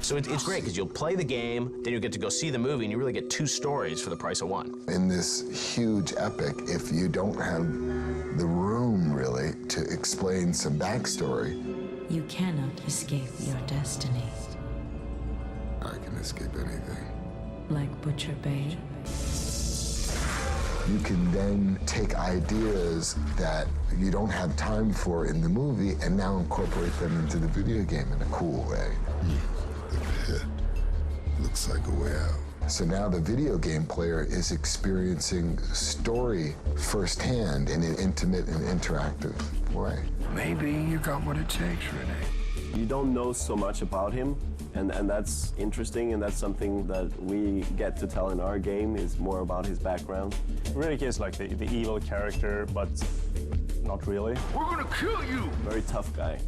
So it's great because you'll play the game, then you'll get to go see the movie, and you really get two stories for the price of one. In this huge epic, if you don't have the room, really, to explain some backstory, you cannot escape your destiny. I can escape anything. Like Butcher Bay. You can then take ideas that you don't have time for in the movie and now incorporate them into the video game in a cool way. The pit looks like a way out. So now the video game player is experiencing story firsthand in an intimate and interactive way. Maybe you got what it takes, Riddick. You don't know so much about him, and that's interesting, and that's something that we get to tell in our game, is more about his background. Riddick is like the evil character, but not really. We're gonna kill you! Very tough guy.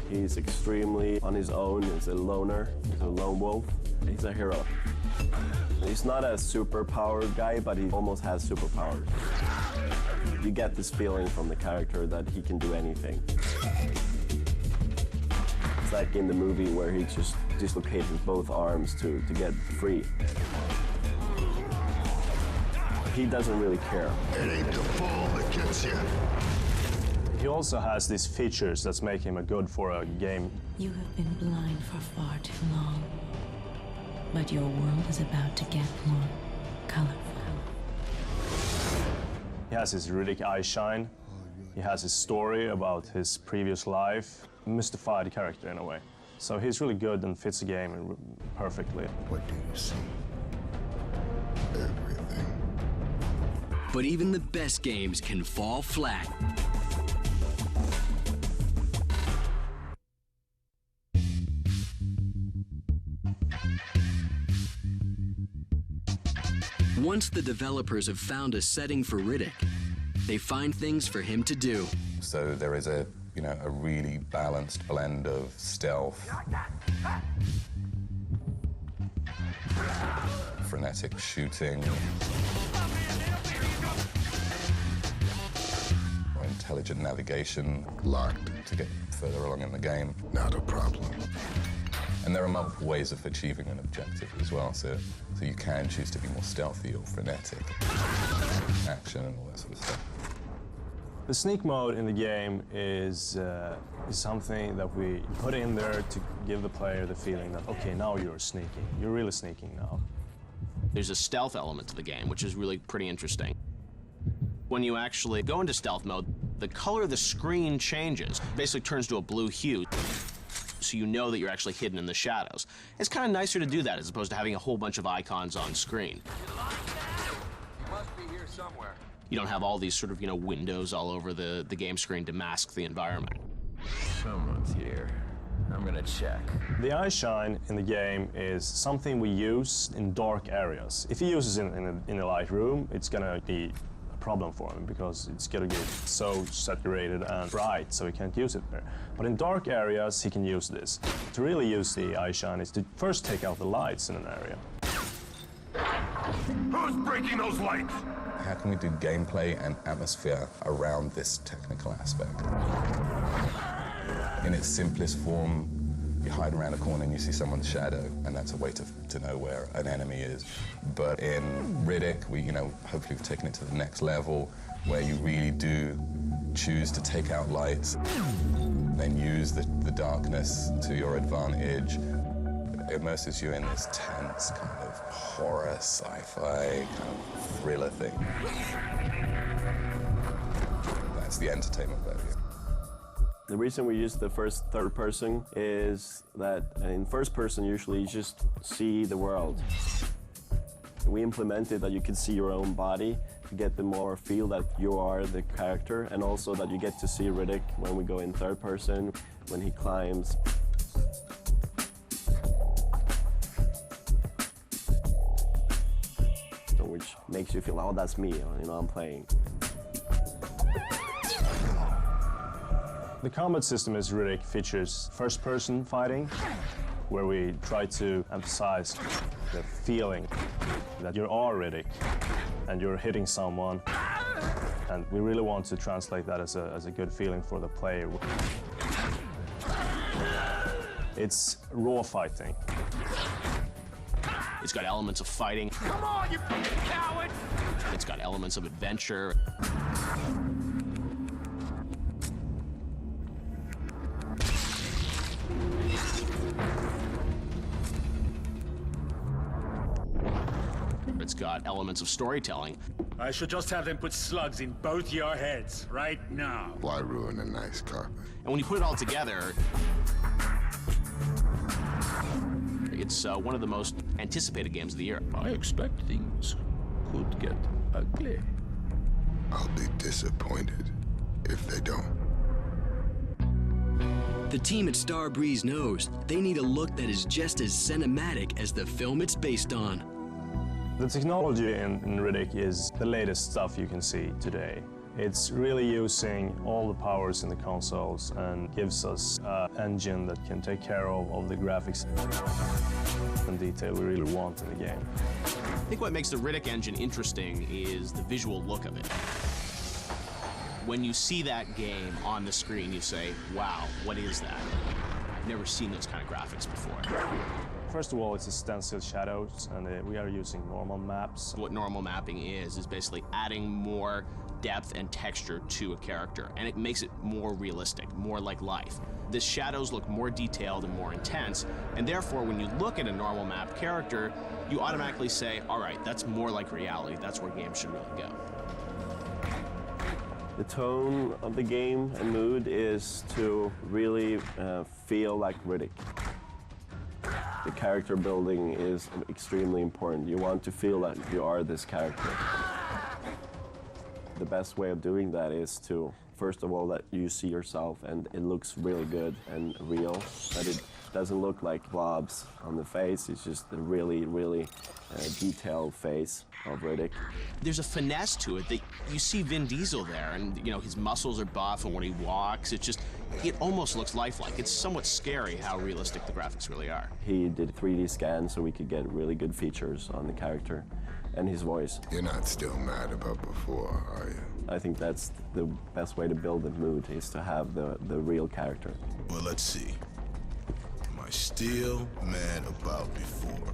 He's extremely on his own. He's a loner. He's a lone wolf. He's a hero. He's not a super-powered guy, but he almost has superpowers. You get this feeling from the character that he can do anything. It's like in the movie where he just dislocated both arms to get free. He doesn't really care. It ain't the fall that gets you. He also has these features that make him good for a game. You have been blind for far too long. But your world is about to get more colorful. He has his Riddick eye shine. He has his story about his previous life. Mystified character in a way. So he's really good and fits the game perfectly. What do you see? Everything. But even the best games can fall flat. Once the developers have found a setting for Riddick, they find things for him to do. So there is a really balanced blend of stealth, frenetic shooting, or intelligent navigation. Locked. To get further along in the game. Not a problem. And there are multiple ways of achieving an objective as well, so you can choose to be more stealthy or frenetic, action and all that sort of stuff. The sneak mode in the game is something that we put in there to give the player the feeling that, okay, now you're sneaking. You're really sneaking now. There's a stealth element to the game, which is really pretty interesting. When you actually go into stealth mode, the color of the screen changes. It basically turns to a blue hue, so you know that you're actually hidden in the shadows. It's kind of nicer to do that as opposed to having a whole bunch of icons on screen. You must be here somewhere. You don't have all these sort of, windows all over the game screen to mask the environment. Someone's here. I'm gonna check. The eye shine in the game is something we use in dark areas. If he uses it in a light room, it's gonna be a problem for him because it's gonna get so saturated and bright, so he can't use it there. But in dark areas, he can use this. To really use the eye shine is to first take out the lights in an area. Who's breaking those lights? How can we do gameplay and atmosphere around this technical aspect? In its simplest form, you hide around a corner and you see someone's shadow, and that's a way to know where an enemy is. But in Riddick, hopefully we've taken it to the next level, where you really do choose to take out lights, then use the darkness to your advantage. It immerses you in this tense kind of horror, sci-fi, kind of thriller thing. That's the entertainment value. The reason we use the third person is that in first person, usually you just see the world. We implemented that you can see your own body to get the more feel that you are the character, and also that you get to see Riddick when we go in third person, when he climbs. Which makes you feel, oh, that's me, I'm playing. The combat system is Riddick features first-person fighting, where we try to emphasize the feeling that you are Riddick and you're hitting someone, and we really want to translate that as a good feeling for the player. It's raw fighting. It's got elements of fighting. Come on, you coward! It's got elements of adventure. It's got elements of storytelling. I should just have them put slugs in both your heads right now. Why ruin a nice carpet? And when you put it all together, it's one of the most anticipated games of the year. I expect things could get ugly. I'll be disappointed if they don't. The team at Starbreeze knows they need a look that is just as cinematic as the film it's based on. The technology in Riddick is the latest stuff you can see today. It's really using all the powers in the consoles and gives us an engine that can take care of the graphics and detail we really want in the game. I think what makes the Riddick engine interesting is the visual look of it. When you see that game on the screen, you say, wow, what is that? I've never seen those kind of graphics before. First of all, it's a stencil shadows, and we are using normal maps. What normal mapping is basically adding more depth and texture to a character, and it makes it more realistic, more like life. The shadows look more detailed and more intense, and therefore when you look at a normal map character, you automatically say, all right, that's more like reality, that's where games should really go. The tone of the game and mood is to really feel like Riddick. The character building is extremely important. You want to feel that you are this character. The best way of doing that is to, first of all, that you see yourself and it looks really good and real, that it doesn't look like blobs on the face. It's just a really, really detailed face of Riddick. There's a finesse to it that you see Vin Diesel there, and you know his muscles are buff, and when he walks, it almost looks lifelike. It's somewhat scary how realistic the graphics really are. He did 3D scans so we could get really good features on the character and his voice. You're not still mad about before, are you? I think that's the best way to build the mood, is to have the real character. Well, let's see. Am I still mad about before?